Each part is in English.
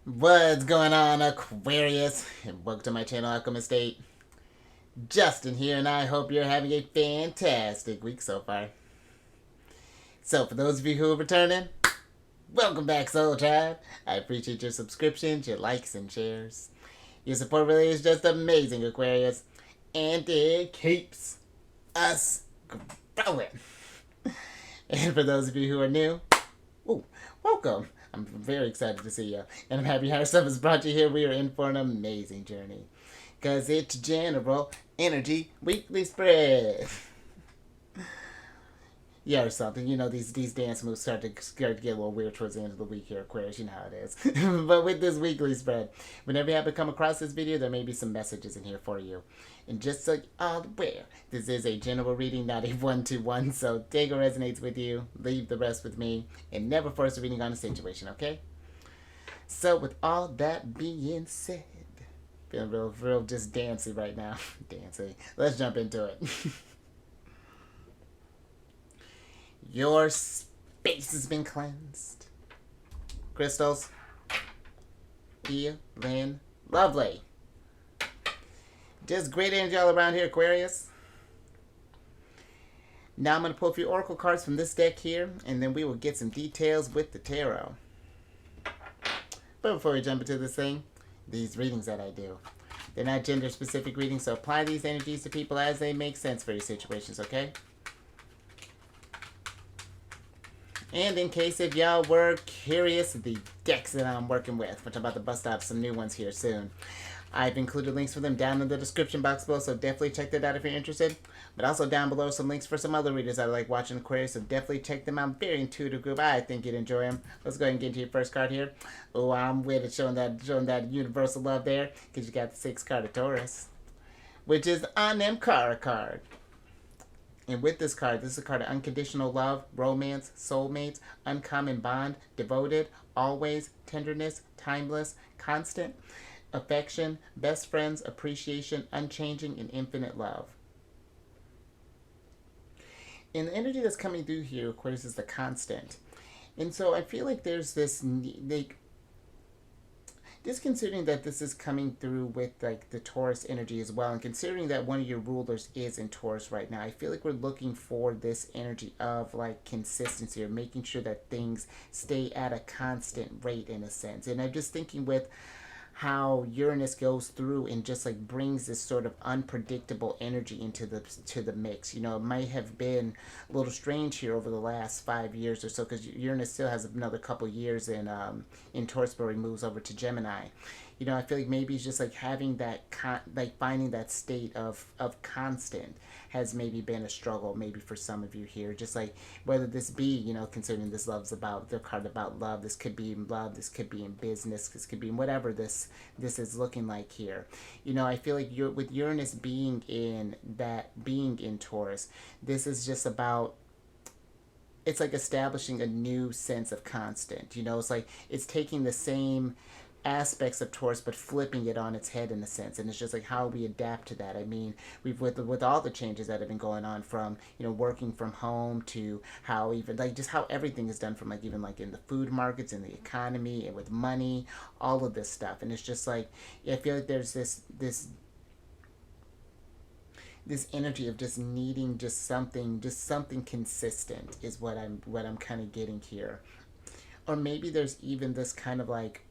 What's going on, Aquarius? And welcome to my channel, Alchemist. Justin here, and I hope you're having a fantastic week so far. So, for those of you who are returning, welcome back, Soul Tribe. I appreciate your subscriptions, your likes, and shares. Your support really is just amazing, Aquarius, and it keeps us growing. And for those of you who are new, ooh, welcome. I'm very excited to see you. And I'm happy our stuff has brought you here. We are in for an amazing journey. Because it's General Energy Weekly Spread. Yeah, or something. You know, these dance moves start to get a little weird towards the end of the week here, Aquarius. You know how it is. But with this weekly spread, whenever you happen to come across this video, there may be some messages in here for you. And just so you're all aware, this is a general reading, not a one-to-one. So take what resonates with you, leave the rest with me, and never force a reading on a situation, okay? So with all that being said, feeling real just dancy right now. Dancy. Let's jump into it. Your space has been cleansed. Crystals, feeling lovely. Just great energy all around here, Aquarius. Now I'm going to pull a few oracle cards from this deck here, and then we will get some details with the tarot. But before we jump into this thing, these readings that I do, they're not gender-specific readings, so apply these energies to people as they make sense for your situations, okay? And in case if y'all were curious, the decks that I'm working with, which I'm about to bust out some new ones here soon, I've included links for them down in the description box below, so definitely check that out if you're interested. But also down below some links for some other readers that like watching Aquarius, so definitely check them out. Very intuitive group. I think you'd enjoy them. Let's go ahead and get into your first card here. Oh, I'm with it, showing that universal love there, because you got the 6th card of Taurus, which is an Ankara card. And with this card, this is a card of unconditional love, romance, soulmates, uncommon bond, devoted, always, tenderness, timeless, constant, affection, best friends, appreciation, unchanging, and infinite love. And the energy that's coming through here, of course, is the constant. And so I feel like there's this, just considering that this is coming through with like the Taurus energy as well, and considering that one of your rulers is in Taurus right now, I feel like we're looking for this energy of like consistency, or making sure that things stay at a constant rate in a sense. And I'm just thinking with how Uranus goes through and just like brings this sort of unpredictable energy into the mix. You know, it might have been a little strange here over the last 5 years or so, because Uranus still has another couple years in Taurus before he moves over to Gemini. You know, I feel like maybe it's just like having that finding that state of constant has maybe been a struggle maybe for some of you here. Just like whether this be, you know, considering this love's about the card about love, this could be in love, this could be in business, this could be in whatever this is looking like here. You know, I feel like with Uranus being in Taurus, this is just about, it's like establishing a new sense of constant. You know, it's like it's taking the same aspects of Taurus but flipping it on its head in a sense, and it's just like how we adapt to that. I mean, we've with all the changes that have been going on, from, you know, working from home to how even like just how everything is done, from like even like in the food markets, in the economy, and with money, all of this stuff. And it's just like I feel like there's this energy of just needing just something consistent is what I'm kind of getting here. Or maybe there's even this kind of like,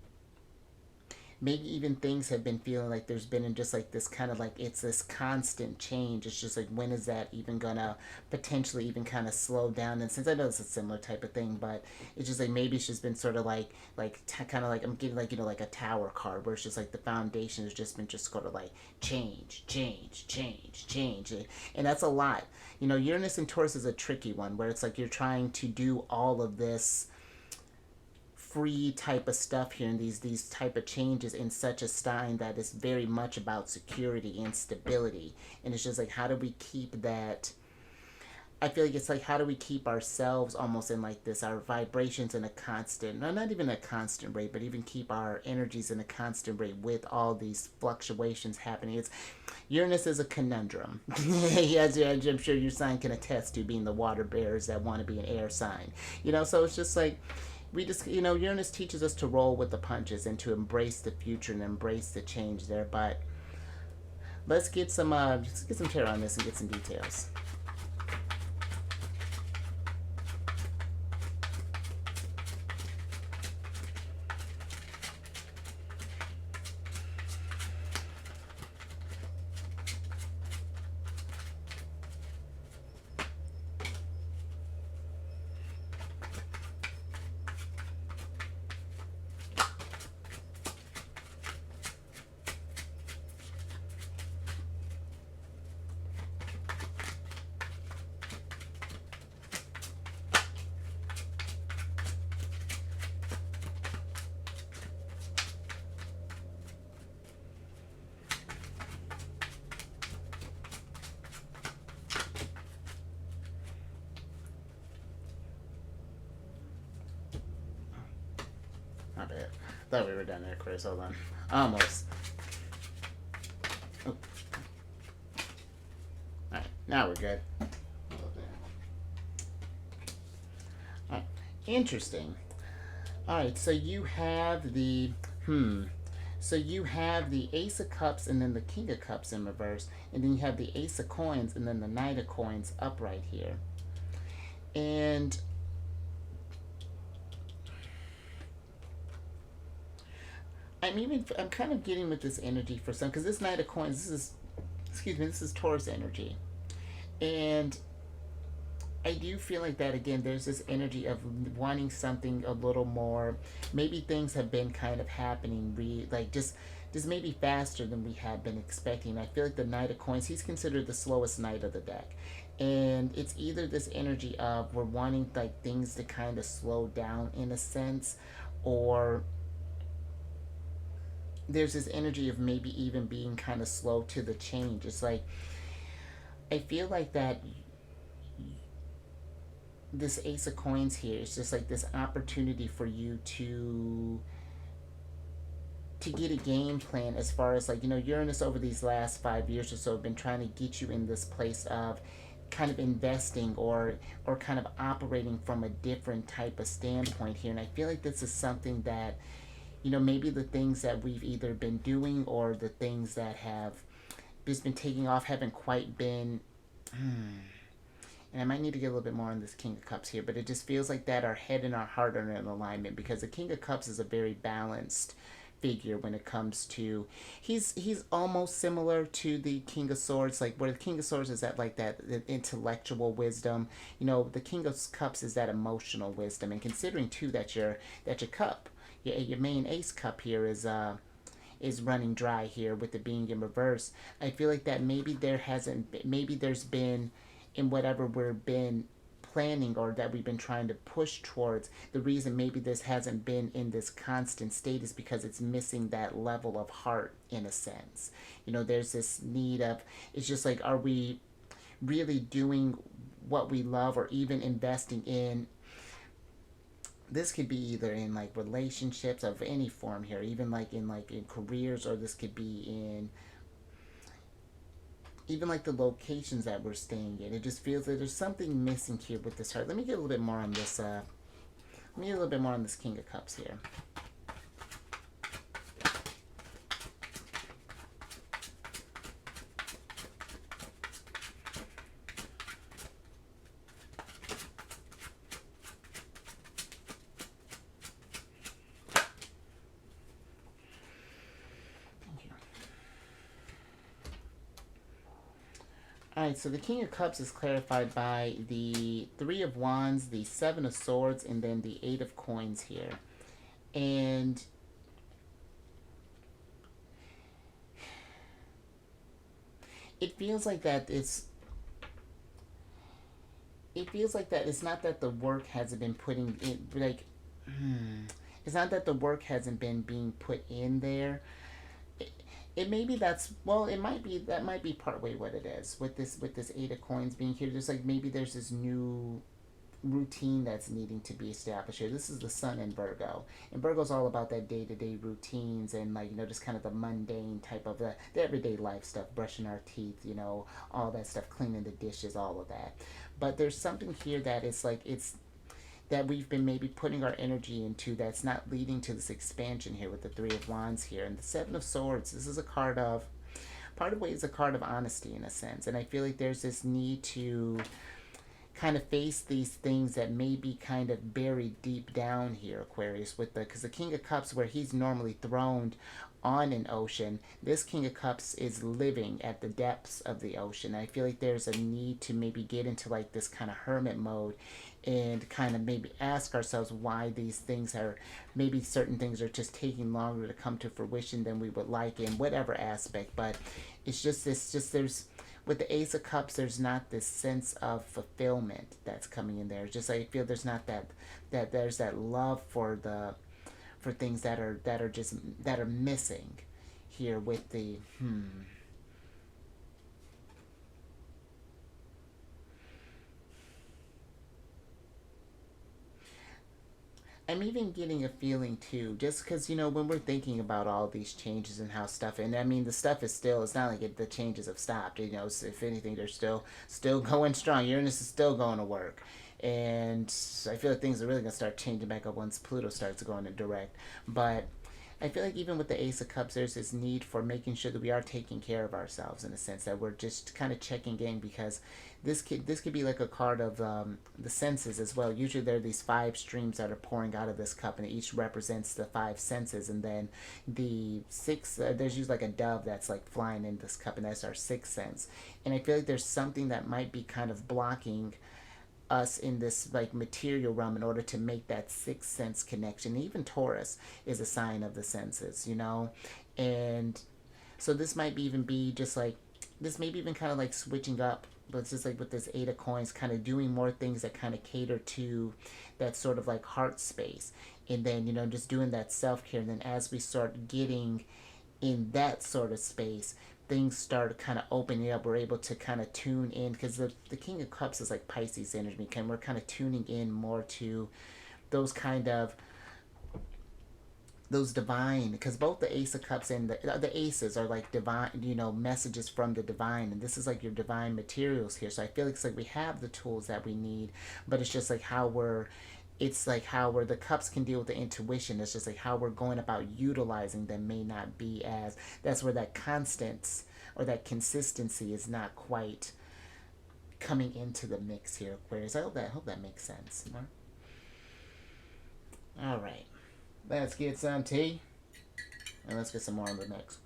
maybe even things have been feeling like there's been in just like this kind of like, it's this constant change. It's just like, when is that even gonna potentially even kind of slow down? And since I know it's a similar type of thing, but it's just like maybe it's just been sort of like kind of like, I'm getting like, you know, like a tower card where it's just like the foundation has just been just sort of like change. And that's a lot. You know, Uranus and Taurus is a tricky one, where it's like you're trying to do all of this free type of stuff here, and these type of changes in such a style that is very much about security and stability. And it's just like, how do we keep that? I feel like it's like, how do we keep ourselves almost in like this, our vibrations in a constant, no, not even a constant rate, but even keep our energies in a constant rate with all these fluctuations happening. It's Uranus is a conundrum. As I'm sure your sign can attest to, being the water bearers that want to be an air sign. You know, so it's just like, we just, you know, Uranus teaches us to roll with the punches and to embrace the future and embrace the change there. But let's get some tarot on this and get some details. My bad. Thought we were done there, Chris. Hold on. Almost. Oh. Alright, now we're good. Alright, interesting. Alright, so you have the So you have the Ace of Cups and then the King of Cups in reverse, and then you have the Ace of Coins and then the Knight of Coins upright here. And I'm kind of getting with this energy for some, because this Knight of Coins, this is Taurus energy. And I do feel like that again, there's this energy of wanting something a little more, maybe things have been kind of happening, like just maybe faster than we had been expecting. I feel like the Knight of Coins, he's considered the slowest knight of the deck. And it's either this energy of we're wanting like things to kind of slow down in a sense, or there's this energy of maybe even being kind of slow to the change. It's like, I feel like that this Ace of Coins here is just like this opportunity for you to get a game plan, as far as like, you know, Uranus over these last 5 years or so have been trying to get you in this place of kind of investing or kind of operating from a different type of standpoint here. And I feel like this is something that, you know, maybe the things that we've either been doing or the things that have just been taking off haven't quite been. And I might need to get a little bit more on this King of Cups here, but it just feels like that our head and our heart are in alignment, because the King of Cups is a very balanced figure when it comes to, he's almost similar to the King of Swords, like where the King of Swords is at like that intellectual wisdom. You know, the King of Cups is that emotional wisdom, and considering too that your cup, your main Ace cup here is running dry here with it being in reverse. I feel like that maybe there's been, in whatever we've been planning or that we've been trying to push towards, the reason maybe this hasn't been in this constant state is because it's missing that level of heart in a sense. You know, there's this need of, it's just like, are we really doing what we love, or even investing in, this could be either in like relationships of any form here, even like in careers, or this could be in even like the locations that we're staying in. It just feels like there's something missing here with this heart. Let me get a little bit more on this. Let me get a little bit more on this King of Cups here. Alright, so the King of Cups is clarified by the Three of Wands, the Seven of Swords, and then the Eight of Coins here. And it feels like that it's not that the work hasn't been putting in, like, it's not that the work hasn't been being put in there. It maybe that's, well, it might be, that might be partway what it is with this Eight of Coins being here. There's like, maybe there's this new routine that's needing to be established here. This is the Sun in Virgo, and Virgo's all about that day-to-day routines and, like, you know, just kind of the mundane type of the everyday life stuff, brushing our teeth, you know, all that stuff, cleaning the dishes, all of that. But there's something here that is like, it's that we've been maybe putting our energy into that's not leading to this expansion here with the Three of Wands here. And the Seven of Swords, this is a card of, part of the way is a card of honesty in a sense. And I feel like there's this need to kind of face these things that may be kind of buried deep down here, Aquarius, with the, because the King of Cups, where he's normally throned on an ocean, this King of Cups is living at the depths of the ocean. I feel like there's a need to maybe get into like this kind of hermit mode and kind of maybe ask ourselves why these things are, maybe certain things are just taking longer to come to fruition than we would like in whatever aspect. But it's just there's, with the Ace of Cups, there's not this sense of fulfillment that's coming in there. It's just, I feel there's not that there's that love for the, for things that are just that are missing here with the I'm even getting a feeling too, just because, when we're thinking about all these changes and how stuff, and I mean the stuff is still, it's not like the changes have stopped. If anything, they're still going strong. Uranus is still going to work, and I feel like things are really gonna start changing back up once Pluto starts going in direct. But I feel like even with the Ace of Cups, there's this need for making sure that we are taking care of ourselves in a sense, that we're just kind of checking in, because this could be like a card of the senses as well. Usually there are these five streams that are pouring out of this cup, and each represents the five senses, and then the six, there's usually like a dove that's like flying in this cup, and that's our sixth sense. And I feel like there's something that might be kind of blocking us in this like material realm in order to make that sixth sense connection. Even Taurus is a sign of the senses. And so this might be even be just like, this maybe even kind of like switching up, but it's just like with this Eight of Coins, kind of doing more things that kind of cater to that sort of like heart space, and then just doing that self-care. And then as we start getting in that sort of space, things start kind of opening up. We're able to kind of tune in, because the King of Cups is like Pisces energy, and we're kind of tuning in more to those kind of, those divine, because both the Ace of Cups and the aces are like divine, messages from the divine, and this is like your divine materials here. So I feel like it's like we have the tools that we need, but it's just like how we're, it's like how we're, the cups can deal with the intuition. It's just like how we're going about utilizing them may not be as, that's where that constance or that consistency is not quite coming into the mix here, Aquarius. I hope that makes sense. All right, let's get some tea, and let's get some more on the mix.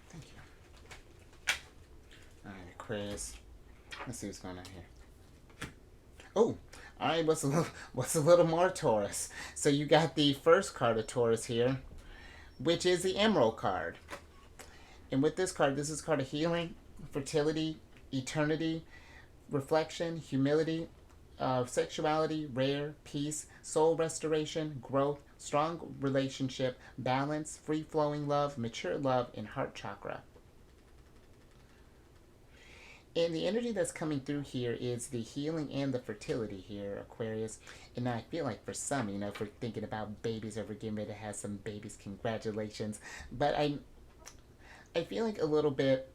Thank you. All right, Chris. Let's see what's going on here. Oh, all right. What's a little more Taurus? So you got the first card of Taurus here, which is the Emerald card. And with this card, this is a card of healing, fertility, eternity, reflection, humility, sexuality, rare, peace, soul restoration, growth, strong relationship, balance, free flowing love, mature love, and heart chakra. And the energy that's coming through here is the healing and the fertility here, Aquarius. And I feel like for some, if we're thinking about babies, or we're getting ready to have some babies, congratulations. But I feel like a little bit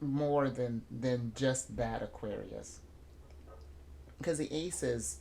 more than just that, Aquarius, because the aces,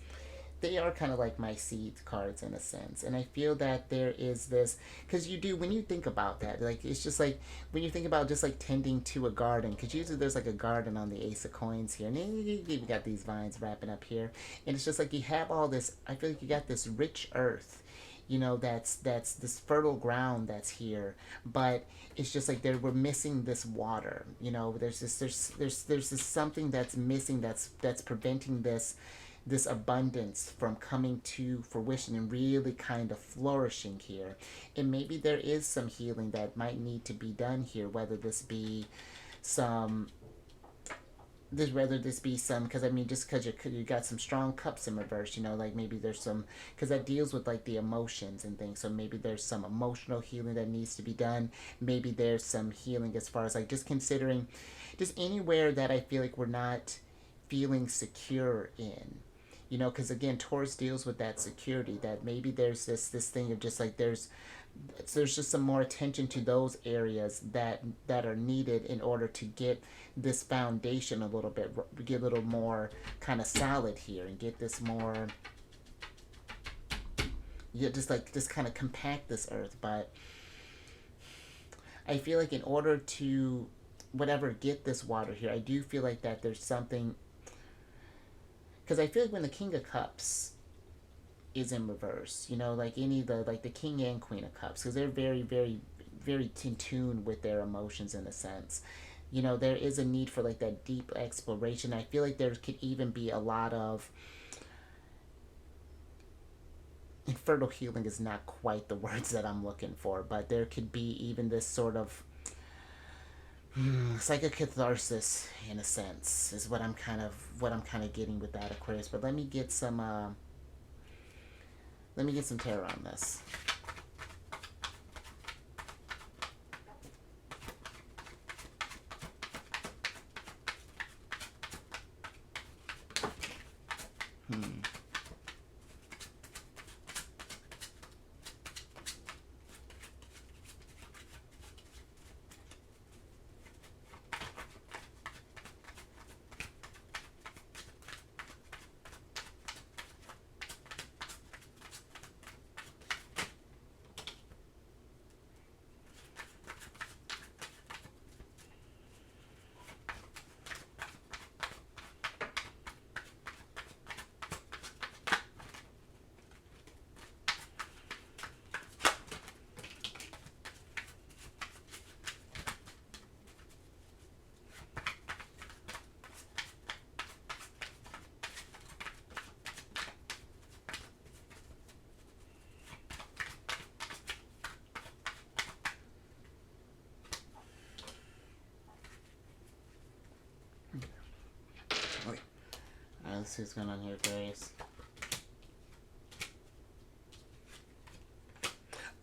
they are kind of like my seed cards in a sense. And I feel that there is this, because you do, when you think about that, like it's just like when you think about just like tending to a garden, because usually there's like a garden on the Ace of Coins here, and then you got these vines wrapping up here, and it's just like you have all this, I feel like you got this rich earth, that's this fertile ground that's here, but it's just like we're missing this water. There's this something that's missing, that's preventing this abundance from coming to fruition and really kind of flourishing here. And maybe there is some healing that might need to be done here, whether this be some this whether this be some, because I mean, just because you got some strong cups in reverse, like maybe there's some, because that deals with like the emotions and things, so maybe there's some emotional healing that needs to be done. Maybe there's some healing as far as like just considering just anywhere that I feel like we're not feeling secure in, because again, Taurus deals with that security, that maybe there's this thing of just like there's just some more attention to those areas that are needed in order to get this foundation a little bit, get a little more kind of solid here, and get this more, yeah, just kind of compact this earth. But I feel like in order to whatever get this water here, I do feel like that there's something, because I feel like when the King of Cups is in reverse, like any of the, like the King and Queen of Cups, because they're very, very, very in tune with their emotions in a sense. There is a need for like that deep exploration. I feel like there could even be a lot of, infertile healing is not quite the words that I'm looking for, but there could be even this sort of it's like a catharsis in a sense, is what I'm kind of getting with that, Aquarius. But let me get some tarot on this. Hmm. Wait. Alright, let's see what's going on here, Aquarius.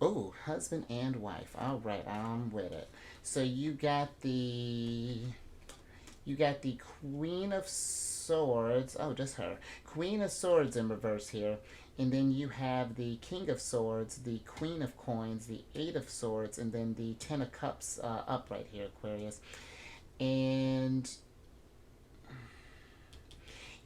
Oh, husband and wife. All right, I'm with it. So you got the Queen of Swords. Oh, just her. Queen of Swords in reverse here. And then you have the King of Swords, the Queen of Coins, the Eight of Swords, and then the Ten of Cups upright here, Aquarius. And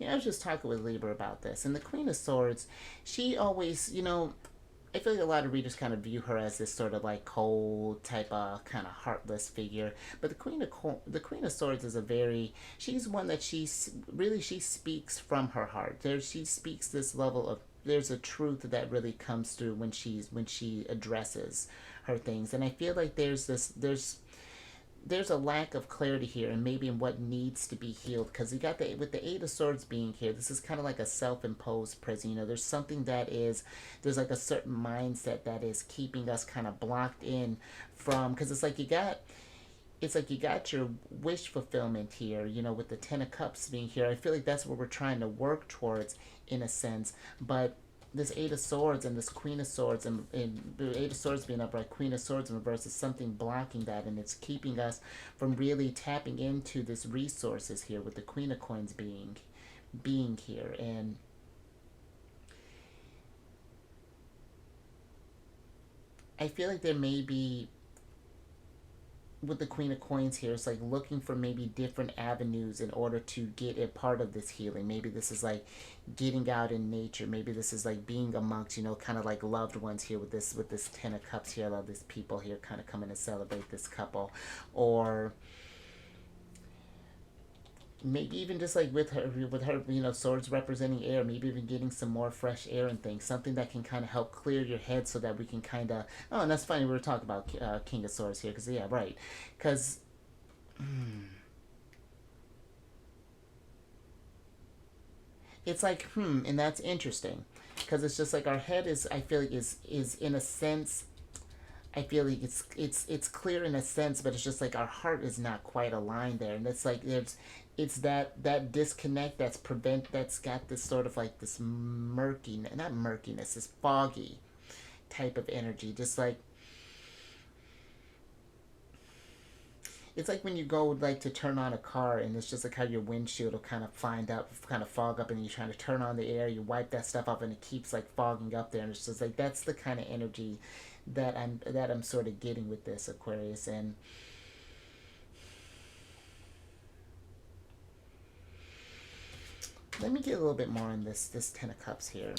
I was just talking with Libra about this. And the Queen of Swords, she always, I feel like a lot of readers kind of view her as this sort of like cold type of kind of heartless figure, but the Queen of Swords is she's one that she speaks from her heart. She speaks this level of, there's a truth that really comes through when she addresses her things, and I feel like there's a lack of clarity here, and maybe in what needs to be healed, because you got with the Eight of Swords being here, this is kind of like a self-imposed prison. There's something there's like a certain mindset that is keeping us kind of blocked in from, because it's like you got your wish fulfillment here, with the Ten of Cups being here. I feel like that's what we're trying to work towards in a sense, but this Eight of Swords and this Queen of Swords, and the Eight of Swords being upright, Queen of Swords in reverse, is something blocking that, and it's keeping us from really tapping into this resources here, with the Queen of Coins being here. And I feel like there may be, with the Queen of Coins here, it's like looking for maybe different avenues in order to get a part of this healing. Maybe this is like getting out in nature. Maybe this is like being amongst, kind of like loved ones here, with this Ten of Cups here. A lot of these people here kind of coming to celebrate this couple, or maybe even just like with her, swords representing air, maybe even getting some more fresh air and things, something that can kind of help clear your head, so that we can kind of, oh, and that's funny, we were talking about King of Swords here, because yeah, right, because it's like, and that's interesting. Because it's just like our head is, I feel like, is in a sense, I feel like it's clear in a sense, but it's just like our heart is not quite aligned there, and it's like it's that disconnect that's got this sort of like this murkiness, not murkiness, this foggy type of energy, just like it's like when you go like to turn on a car and it's just like how your windshield will kind of kind of fog up, and you're trying to turn on the air, you wipe that stuff up and it keeps like fogging up there, and it's just like that's the kind of energy that I'm sort of getting with this Aquarius. And let me get a little bit more on this Ten of Cups here,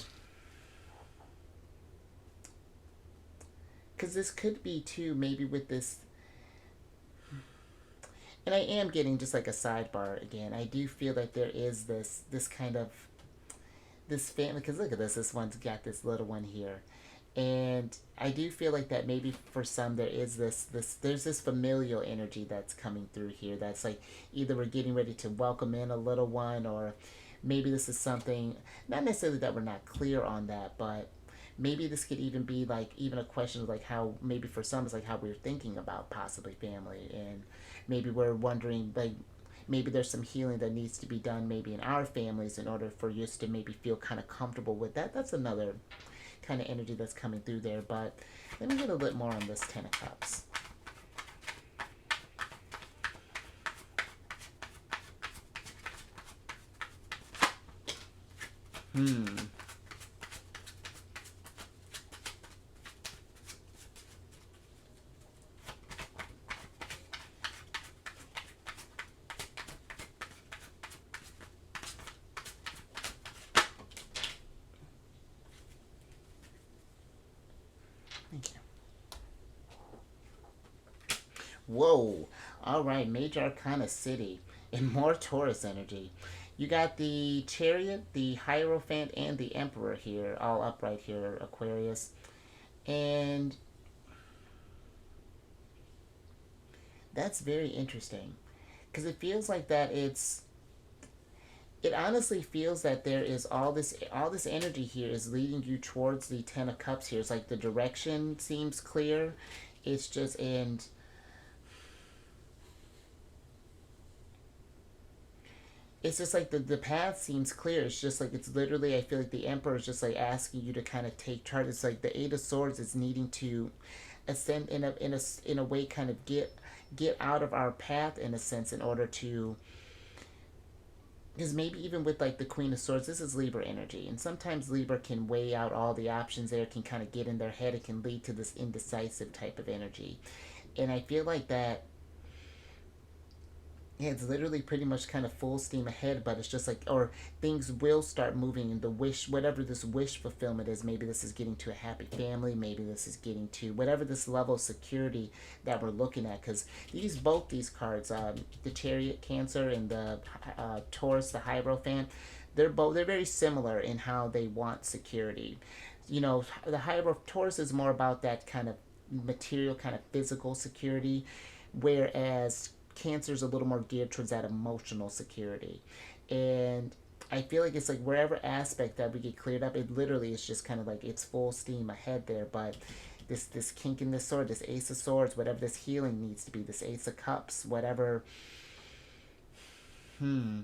because this could be too maybe with this. And I am getting just like a sidebar again. I do feel that there is this kind of this family, because look at this one's got this little one here, and I do feel like that maybe for some there is this there's this familial energy that's coming through here, that's like either we're getting ready to welcome in a little one, or maybe this is something, not necessarily that we're not clear on that, but maybe this could even be like even a question of like how maybe for some it's like how we're thinking about possibly family, and maybe we're wondering like maybe there's some healing that needs to be done maybe in our families in order for us to maybe feel kind of comfortable with that. That's another kind of energy that's coming through there. But let me get a bit more on this Ten of Cups. Hmm. Thank you. Whoa. All right, Major Arcana City and more Taurus energy. You got the Chariot, the Hierophant, and the Emperor here, all upright here, Aquarius. And that's very interesting because it feels like that it honestly feels that there is all this energy here is leading you towards the Ten of Cups here. It's like the direction seems clear. It's just and it's just like the path seems clear. It's just like it's literally I feel like the Emperor is just like asking you to kind of take charge. It's like the Eight of Swords is needing to ascend in a way, kind of get out of our path in a sense in order to, because maybe even with like the Queen of Swords, this is Libra energy, and sometimes Libra can weigh out all the options there, can kind of get in their head, it can lead to this indecisive type of energy. And I feel like that, yeah, it's literally pretty much kind of full steam ahead, but it's just like, or things will start moving, and the wish, whatever this wish fulfillment is, maybe this is getting to a happy family, maybe this is getting to whatever this level of security that we're looking at. Because both these cards, the Chariot, Cancer, and the Taurus, the Hierophant, they're very similar in how they want security. You know, the Taurus is more about that kind of material, kind of physical security, whereas Cancer's a little more geared towards that emotional security. And I feel like it's like wherever aspect that we get cleared up, it literally is just kind of like it's full steam ahead there. But this kink in this sword, this Ace of Swords, whatever this healing needs to be, this Ace of Cups, whatever. Hmm.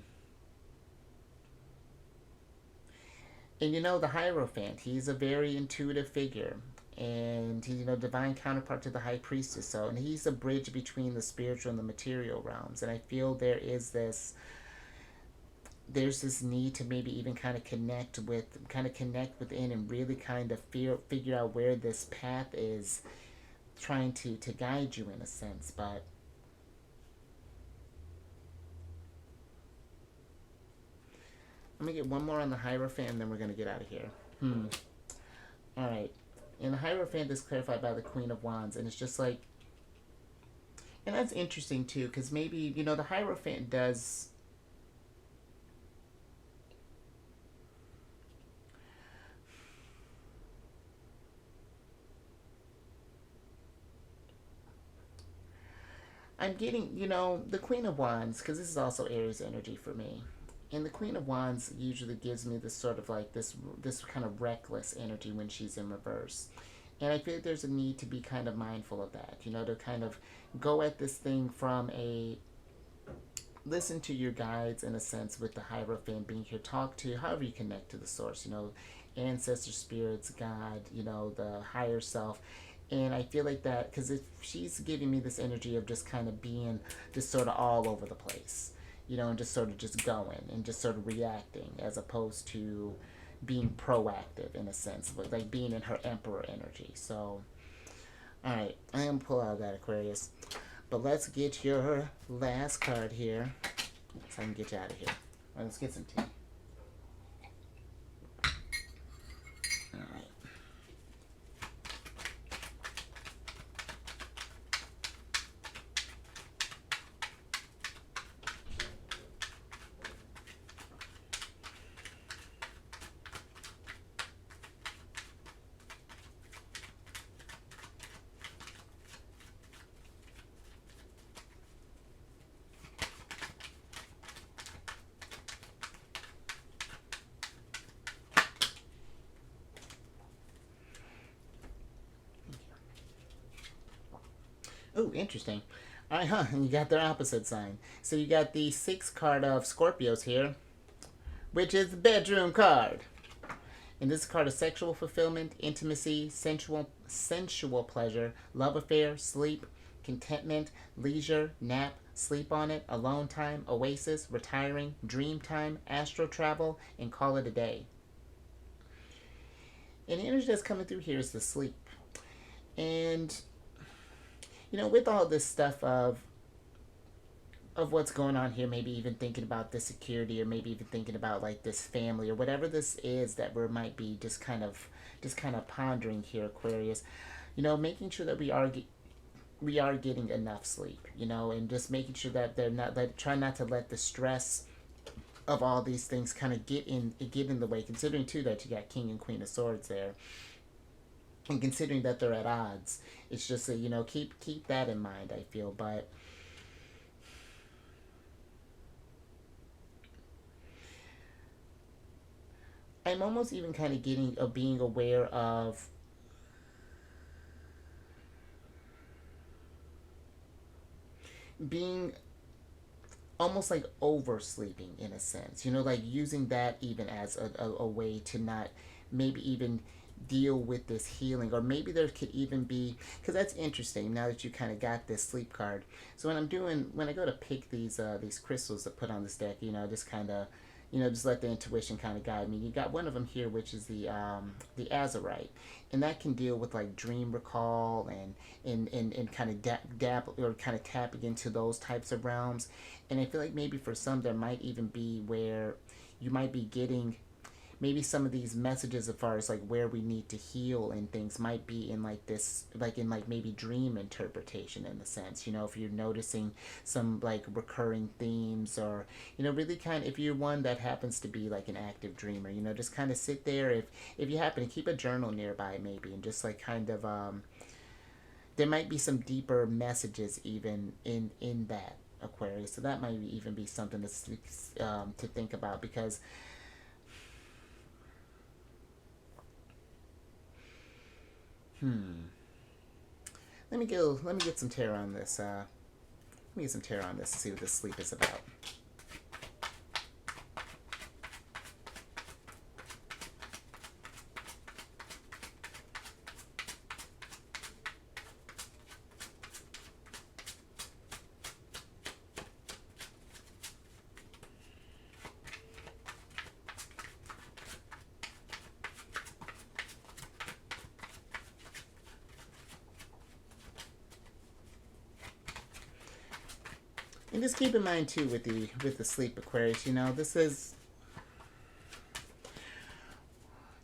And you know, the Hierophant, he's a very intuitive figure. And he's, divine counterpart to the High Priestess. So, and he's a bridge between the spiritual and the material realms. And I feel there's this need to maybe even kind of connect within, and really kind of figure out where this path is trying to guide you in a sense. But let me get one more on the Hierophant, and then we're gonna get out of here. All right. And the Hierophant is clarified by the Queen of Wands, and it's just like, and that's interesting too, because maybe the Hierophant does. I'm getting, the Queen of Wands, because this is also Aries energy for me. And the Queen of Wands usually gives me this sort of like this kind of reckless energy when she's in reverse. And I feel like there's a need to be kind of mindful of that, you know, to kind of go at this thing from a listen to your guides in a sense with the Hierophant being here, talk to however you connect to the source, you know, ancestor spirits, God, you know, the higher self. And I feel like that because if she's giving me this energy of just kind of being just sort of all over the place, you know, and just sort of just going and just sort of reacting as opposed to being proactive in a sense, but like being in her emperor energy. So, all right, I am pull out that Aquarius, but let's get your last card here so I can get you out of here. All right, let's get some tea. All right. Oh, interesting. All right, huh? And you got their opposite sign. So you got the sixth card of Scorpios here, which is the bedroom card. And this card is sexual fulfillment, intimacy, sensual pleasure, love affair, sleep, contentment, leisure, nap, sleep on it, alone time, oasis, retiring, dream time, astral travel, and call it a day. And the energy that's coming through here is the sleep. And you know, with all this stuff of what's going on here, maybe even thinking about the security, or maybe even thinking about like this family or whatever this is that we might be just kind of pondering here, Aquarius. You know, making sure that we are getting enough sleep. You know, and just making sure that they're not try not to let the stress of all these things kind of get in the way. Considering too that you got King and Queen of Swords there, and considering that they're at odds, it's just a, you know, keep that in mind. I feel, but I'm almost even kind of getting of being aware of being almost like oversleeping in a sense, you know, like using that even as a way to not maybe even deal with this healing, or maybe there could even be, because that's interesting now that you kind of got this sleep card. So when I go to pick these crystals to put on this deck, you know, just kind of, you know, just let the intuition kind of guide me. You got one of them here, which is the azurite, and that can deal with like dream recall and kind of dab or kind of tapping into those types of realms. And I feel like maybe for some there might even be where you might be getting maybe some of these messages as far as like where we need to heal and things might be in like this, like in like maybe dream interpretation in the sense, you know, if you're noticing some like recurring themes, or you know, really kind of, if you're one that happens to be like an active dreamer, you know, just kind of sit there, if you happen to keep a journal nearby maybe, and just like kind of there might be some deeper messages even in that, Aquarius. So that might even be something to think about, because let me get some tarot on this. Let me get some tarot on this to see what this sleep is about. And just keep in mind too with the sleep, Aquarius, you know, this is,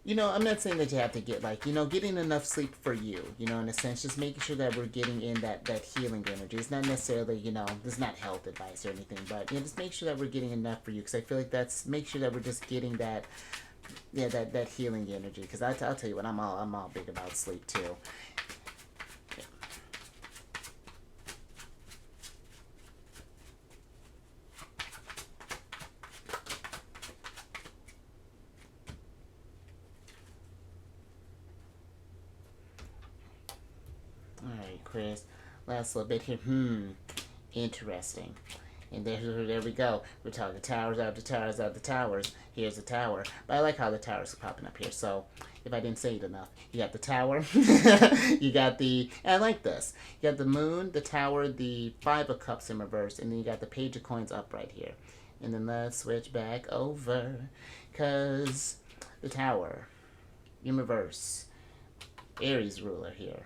you know, I'm not saying that you have to get like, you know, getting enough sleep for you, you know, in a sense, just making sure that we're getting in that healing energy. It's not necessarily, you know, this is not health advice or anything, but you know, just make sure that we're getting enough for you, because I feel like that's, make sure that we're just getting that, yeah, that healing energy. Because I'll tell you what, I'm all big about sleep too. Aquarius. Last little bit here. Interesting. And there we go. We're talking towers after towers after towers. Here's the tower. But I like how the towers are popping up here. So if I didn't say it enough, you got the tower. You got the, and I like this. You got the moon, the tower, the Five of Cups in reverse, and then you got the Page of Coins up right here. And then let's switch back over, because the tower in reverse, Aries ruler here.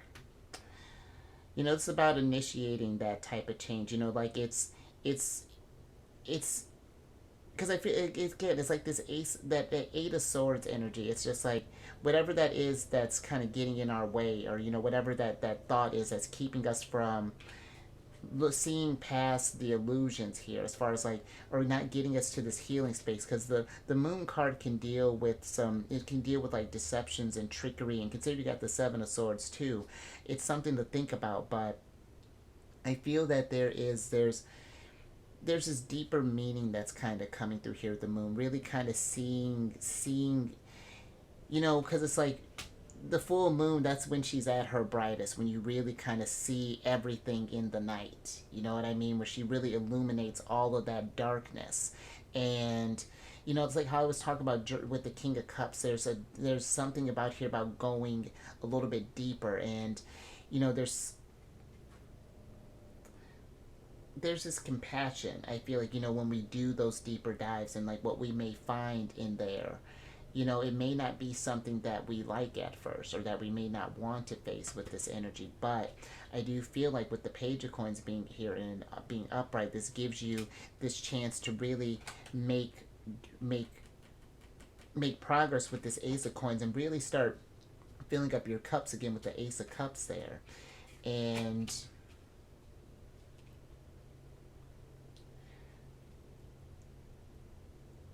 You know, it's about initiating that type of change. You know, like it's because I feel it's like this ace, that Eight of Swords energy. It's just like whatever that is that's kind of getting in our way, or you know, whatever that thought is that's keeping us from seeing past the illusions here, as far as like, or not getting us to this healing space, because the moon card can deal with like deceptions and trickery, and consider you got the Seven of Swords too. It's something to think about, but I feel that there's this deeper meaning that's kind of coming through here with the moon, really kind of seeing, you know, because it's like the full moon, that's when she's at her brightest, when you really kind of see everything in the night, you know what I mean, where she really illuminates all of that darkness. And you know, it's like how I was talking about with the King of Cups, there's something about here about going a little bit deeper, and you know, there's this compassion, I feel like, you know, when we do those deeper dives, and like what we may find in there, you know, it may not be something that we like at first, or that we may not want to face with this energy, but I do feel like with the Page of Coins being here and being upright, this gives you this chance to really make progress with this Ace of Coins, and really start filling up your cups again with the Ace of Cups there. And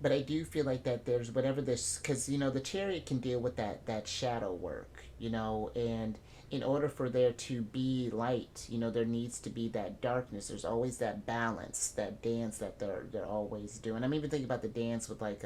but I do feel like that there's whatever this, because you know, the Chariot can deal with that shadow work, you know, and in order for there to be light, you know, there needs to be that darkness. There's always that balance, that dance that they're always doing. I'm even thinking about the dance with like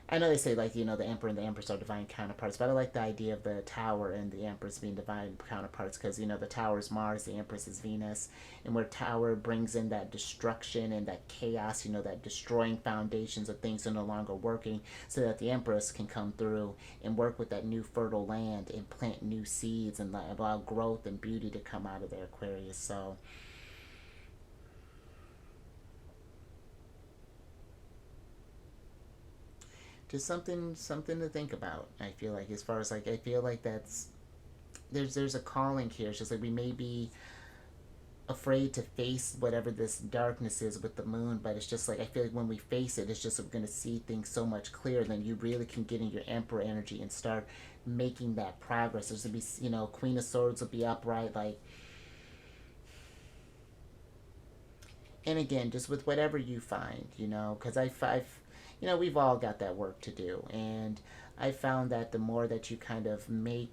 I know they say, like, you know, the Emperor and the Empress are divine counterparts, but I like the idea of the Tower and the Empress being divine counterparts, because, you know, the Tower is Mars, the Empress is Venus, and where Tower brings in that destruction and that chaos, you know, that destroying foundations of things are no longer working, so that the Empress can come through and work with that new fertile land and plant new seeds and allow growth and beauty to come out of their Aquarius. So just something to think about. I feel like, as far as like, I feel like that's there's a calling here. It's just like we may be afraid to face whatever this darkness is with the moon, but it's just like, I feel like when we face it, it's just we're going to see things so much clearer. Then you really can get in your Emperor energy and start making that progress. There's going to be, you know, Queen of Swords will be upright, like, and again, just with whatever you find, you know, because I've you know, we've all got that work to do, and I found that the more that you kind of make,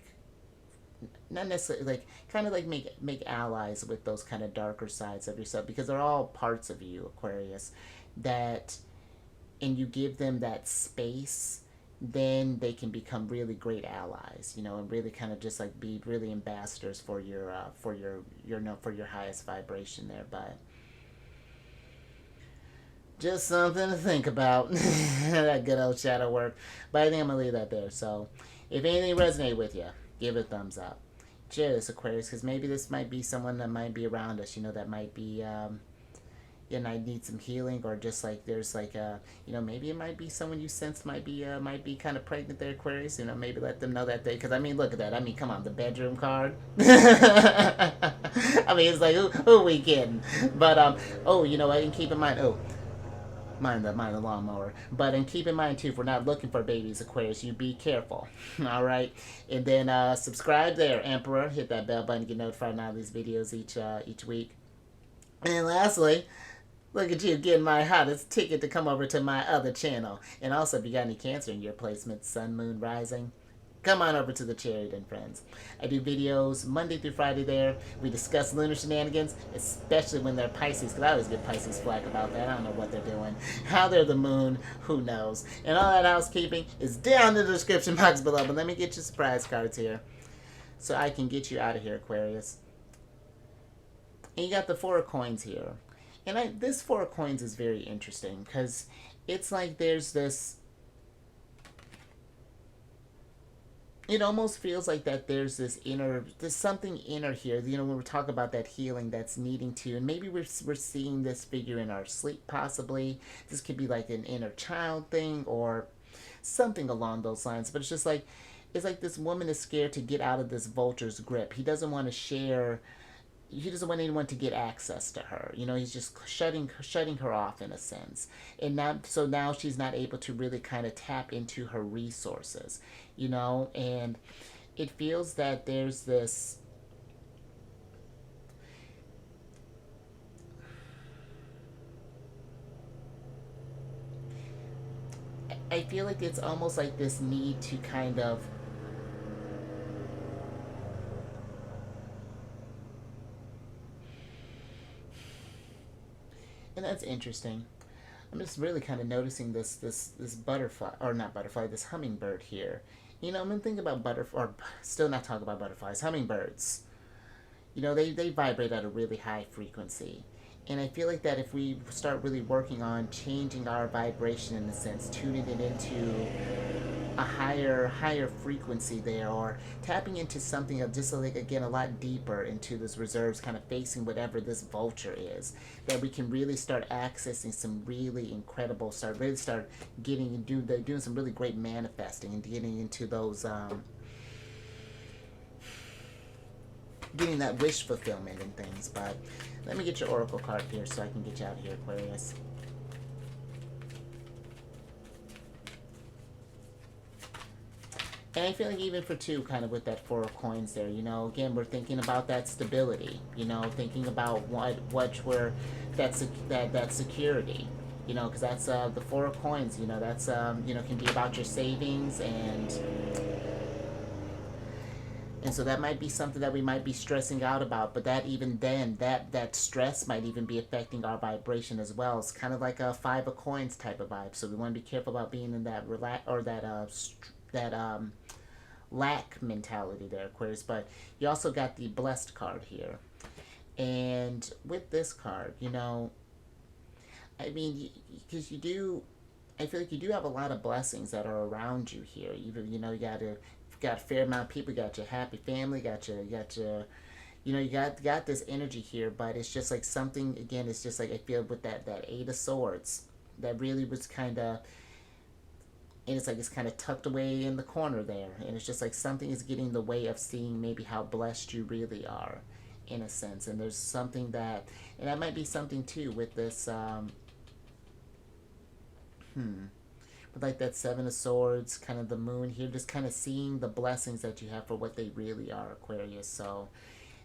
not necessarily like, kind of like make allies with those kind of darker sides of yourself, because they're all parts of you, Aquarius, that, and you give them that space, then they can become really great allies, you know, and really kind of just like be really ambassadors for your for your highest vibration there. But just something to think about. That good old shadow work. But I think I'm going to leave that there. So if anything resonated with you, give it a thumbs up. Share this, Aquarius, because maybe this might be someone that might be around us, you know, that might be, you know, I need some healing, or just like there's like, you know, maybe it might be someone you sense might be kind of pregnant there, Aquarius. You know, maybe let them know that day. Because I mean, look at that. I mean, come on, the bedroom card. I mean, it's like, who we kidding? But oh, you know, I can keep in mind. Oh, mind the lawnmower. But and keep in mind too, if we're not looking for babies, Aquarius, you be careful. All right, and then subscribe there, Emperor. Hit that bell button to get notified on all these videos each week. And lastly, look at you getting my hottest ticket to come over to my other channel. And also, if you got any Cancer in your placement, Sun, Moon, Rising, come on over to the Chariot and Friends. I do videos Monday through Friday there. We discuss lunar shenanigans, especially when they're Pisces, because I always get Pisces flack about that. I don't know what they're doing. How they're the moon, who knows. And all that housekeeping is down in the description box below. But let me get you surprise cards here, so I can get you out of here, Aquarius. And you got the Four of Coins here. And this Four of Coins is very interesting because it's like there's this, it almost feels like that there's there's something inner here, when we talk about that healing that's needing to, and maybe we're seeing this figure in our sleep possibly. This could be like an inner child thing or something along those lines, but it's like this woman is scared to get out of this vulture's grip. He doesn't want anyone to get access to her. He's just shutting her off in a sense. And now she's not able to really kind of tap into her resources, and it feels that there's this, I feel like it's almost like this need to kind of, and that's interesting. I'm just really kind of noticing this butterfly, or not butterfly, this hummingbird here. I'm gonna think about butterfly, or still not talk about butterflies, hummingbirds. They vibrate at a really high frequency. And I feel like that if we start really working on changing our vibration in a sense, tuning it into a higher frequency there, or tapping into something of just like, again, a lot deeper into those reserves, kind of facing whatever this vulture is, that we can really start accessing some really incredible, start doing some really great manifesting and getting into those getting that wish fulfillment and things. But let me get your oracle card here so I can get you out of here, Aquarius. And I feel like even for two, kind of with that Four of Coins there, again, we're thinking about that stability, thinking about that security, because that's the Four of Coins, that's, can be about your savings, and so that might be something that we might be stressing out about, but that even then, that stress might even be affecting our vibration as well. It's kind of like a Five of Coins type of vibe. So we want to be careful about being in that lack mentality there, Aquarius. But you also got the Blessed card here, and with this card, I mean, because I feel like you do have a lot of blessings that are around you here. Even you got a fair amount of people. You got your happy family. You got this energy here. But it's just like something, again. It's just like I feel with that Eight of Swords, that really was kind of, and it's like it's kind of tucked away in the corner there, and it's just like something is getting in the way of seeing maybe how blessed you really are, in a sense. And there's something and that might be something too with this. With like that Seven of Swords, kind of the moon here, just kind of seeing the blessings that you have for what they really are, Aquarius. So,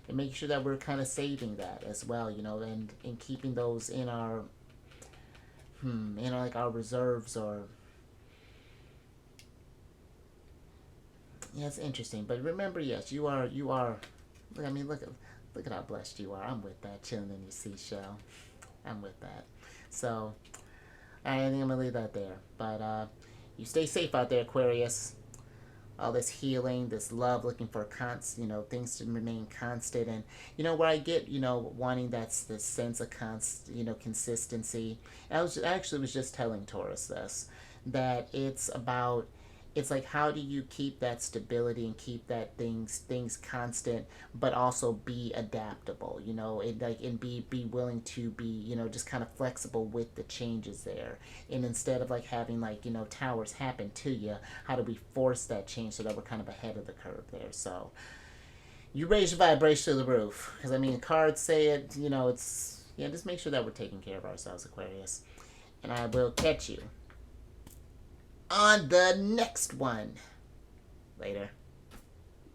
and make sure that we're kind of saving that as well, and keeping those in our, like our reserves, or, yeah, it's interesting. But remember, yes, you are. I mean, look at how blessed you are. I'm with that, chilling in your seashell. I'm with that. So, I think I'm going to leave that there. But you stay safe out there, Aquarius. All this healing, this love, looking for things to remain constant. And, where I get, wanting that's the sense of consistency. I actually was just telling Taurus this, that it's like, how do you keep that stability and keep that things constant, but also be adaptable, and be willing to be, just kind of flexible with the changes there. And instead of like having towers happen to you, how do we force that change so that we're kind of ahead of the curve there? So you raise your vibration to the roof, because I mean, cards say it, just make sure that we're taking care of ourselves, Aquarius. And I will catch you on the next one. Later.